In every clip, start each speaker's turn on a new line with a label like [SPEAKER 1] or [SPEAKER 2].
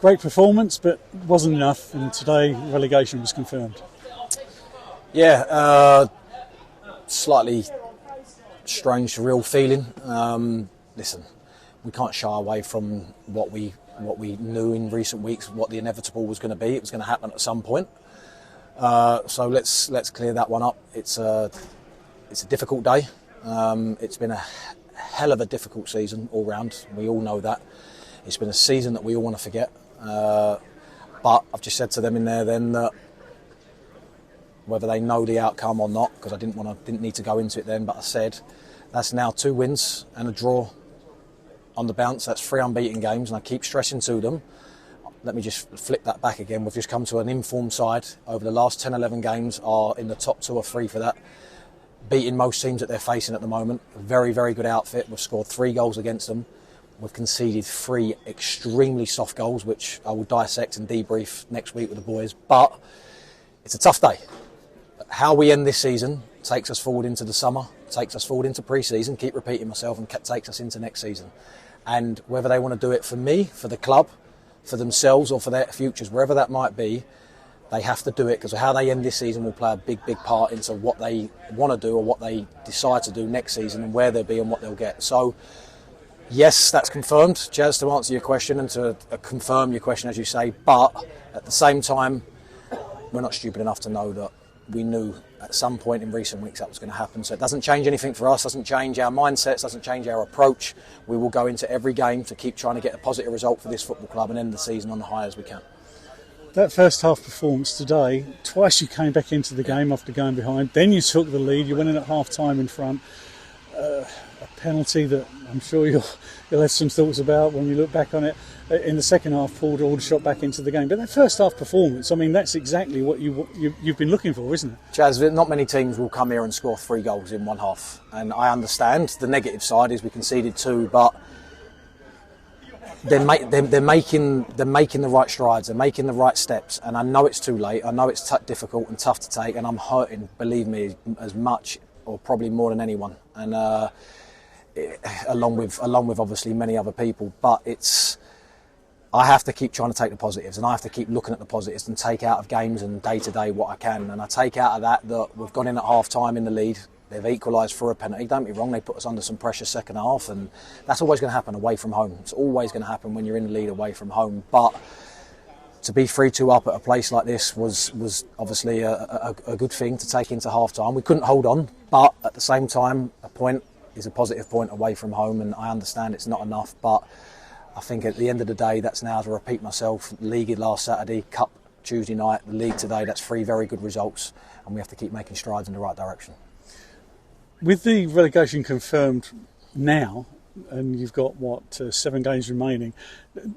[SPEAKER 1] great performance, but wasn't enough, and today relegation was confirmed.
[SPEAKER 2] Yeah, slightly strange, surreal feeling. Listen, we can't shy away from what we knew in recent weeks, what the inevitable was going to be. It was going to happen at some point. So let's clear that one up. It's a difficult day. It's been a hell of a difficult season all round. We all know that. It's been a season that we all want to forget. But I've just said to them in there then that whether they know the outcome or not, because I didn't need to go into it then, but I said that's now 2 wins and a draw on the bounce. That's 3 unbeaten games, and I keep stressing to them, let me just flip that back again. We've just come to an informed side. Over the last 10, 11 games are in the top 2 or 3 for that, beating most teams that they're facing at the moment. A very, very good outfit. We've scored 3 goals against them. We've conceded 3 extremely soft goals, which I will dissect and debrief next week with the boys. But it's a tough day. How we end this season takes us forward into the summer, takes us forward into pre-season, keep repeating myself, and takes us into next season. And whether they want to do it for me, for the club, for themselves, or for their futures, wherever that might be, they have to do it, because how they end this season will play a big, big part into what they want to do or what they decide to do next season and where they'll be and what they'll get. So, yes, that's confirmed, Jazz, to answer your question and to confirm your question, as you say. But at the same time, we're not stupid enough to know that we knew at some point in recent weeks that was going to happen. So it doesn't change anything for us, doesn't change our mindsets, doesn't change our approach. We will go into every game to keep trying to get a positive result for this football club and end the season on the high as we can.
[SPEAKER 1] That first half performance today, twice you came back into the game after going behind, then you took the lead, you went in at half time in front. A penalty that I'm sure you'll have some thoughts about when you look back on it. In the second half, pulled Aldershot back into the game. But that first half performance, I mean, that's exactly what you've been looking for, isn't it?
[SPEAKER 2] Chaz, not many teams will come here and score 3 goals in one half. And I understand the negative side is we conceded 2, but they're making the right strides, they're making the right steps. And I know it's too late, I know it's difficult and tough to take, and I'm hurting, believe me, as much or probably more than anyone. And along with obviously many other people, but I have to keep trying to take the positives, and I have to keep looking at the positives and take out of games and day to day what I can. And I take out of that we've gone in at half time in the lead. They've equalised for a penalty. Don't be wrong, they put us under some pressure second half, and that's always going to happen away from home. It's always going to happen when you're in the lead away from home. But to be 3-2 up at a place like this was obviously a good thing to take into half time. We couldn't hold on, but at the same time, a point is a positive point away from home, and I understand it's not enough, but I think at the end of the day, that's now, to repeat myself, league last Saturday, cup Tuesday night, the league today, that's 3 very good results, and we have to keep making strides in the right direction.
[SPEAKER 1] With the relegation confirmed now, and you've got, 7 games remaining,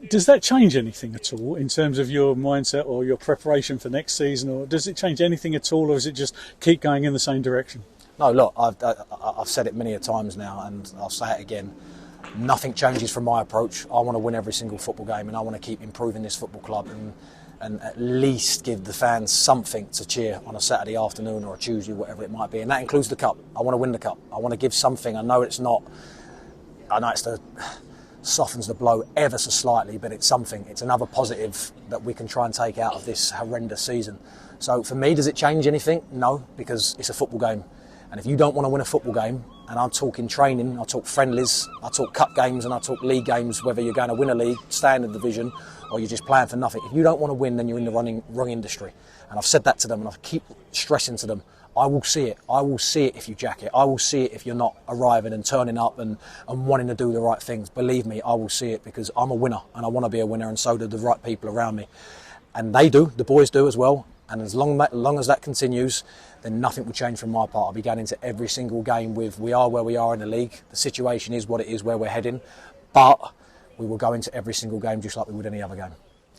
[SPEAKER 1] does that change anything at all in terms of your mindset or your preparation for next season, or does it change anything at all, or is it just keep going in the same direction?
[SPEAKER 2] No, look, I've said it many a times now, and I'll say it again. Nothing changes from my approach. I want to win every single football game, and I want to keep improving this football club and at least give the fans something to cheer on a Saturday afternoon or a Tuesday, whatever it might be. And that includes the cup. I want to win the cup. I want to give something. I know it's softens the blow ever so slightly, but it's something. It's another positive that we can try and take out of this horrendous season. So for me, does it change anything? No, because it's a football game. And if you don't want to win a football game, and I'm talking training, I talk friendlies, I talk cup games, and I talk league games, whether you're going to win a league, stay in the division, or you're just playing for nothing. If you don't want to win, then you're in the wrong industry. And I've said that to them, and I keep stressing to them, I will see it. I will see it if you jack it. I will see it if you're not arriving and turning up and wanting to do the right things. Believe me, I will see it, because I'm a winner, and I want to be a winner, and so do the right people around me. And they do, the boys do as well. And as long as that continues, then nothing will change from my part. I'll be going into every single game with, we are where we are in the league. The situation is what it is, where we're heading. But we will go into every single game just like we would any other game.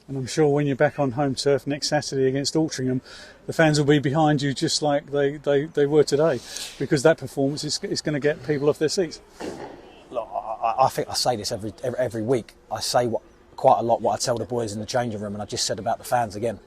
[SPEAKER 1] And I'm sure when you're back on home turf next Saturday against Altrincham, the fans will be behind you just like they were today, because that performance is going to get people off their seats.
[SPEAKER 2] Look, I think I say this every week. I say quite a lot what I tell the boys in the changing room, and I just said about the fans again.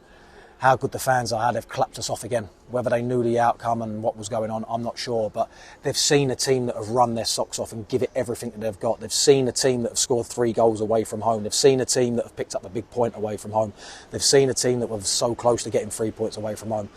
[SPEAKER 2] how good the fans are, how they've clapped us off again. Whether they knew the outcome and what was going on, I'm not sure. But they've seen a team that have run their socks off and give it everything that they've got. They've seen a team that have scored 3 goals away from home. They've seen a team that have picked up a big point away from home. They've seen a team that was so close to getting 3 points away from home.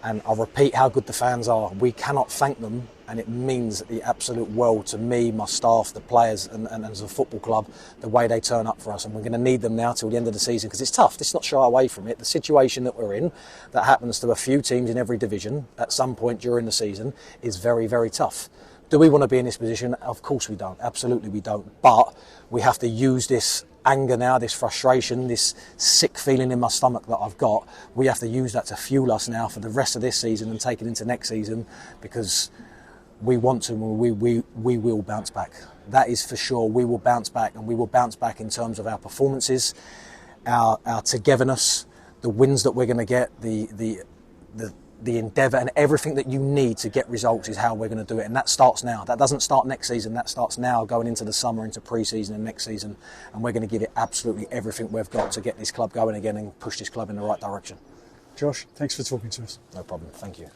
[SPEAKER 2] And I'll repeat how good the fans are. We cannot thank them, and it means the absolute world to me, my staff, the players, and as a football club, the way they turn up for us. And we're going to need them now till the end of the season, because it's tough. Let's not shy away from it. The situation that we're in, that happens to a few teams in every division at some point during the season, is very, very tough. Do we want to be in this position? Of course we don't. Absolutely we don't. But we have to use this anger now, this frustration, this sick feeling in my stomach that I've got. We have to use that to fuel us now for the rest of this season and take it into next season, because we want to, we will bounce back. That is for sure. We will bounce back, and we will bounce back in terms of our performances, our togetherness, the wins that we're going to get, the endeavour and everything that you need to get results is how we're going to do it. And that starts now. That doesn't start next season. That starts now, going into the summer, into pre-season and next season. And we're going to give it absolutely everything we've got to get this club going again and push this club in the right direction.
[SPEAKER 1] Josh, thanks for talking to us.
[SPEAKER 2] No problem. Thank you.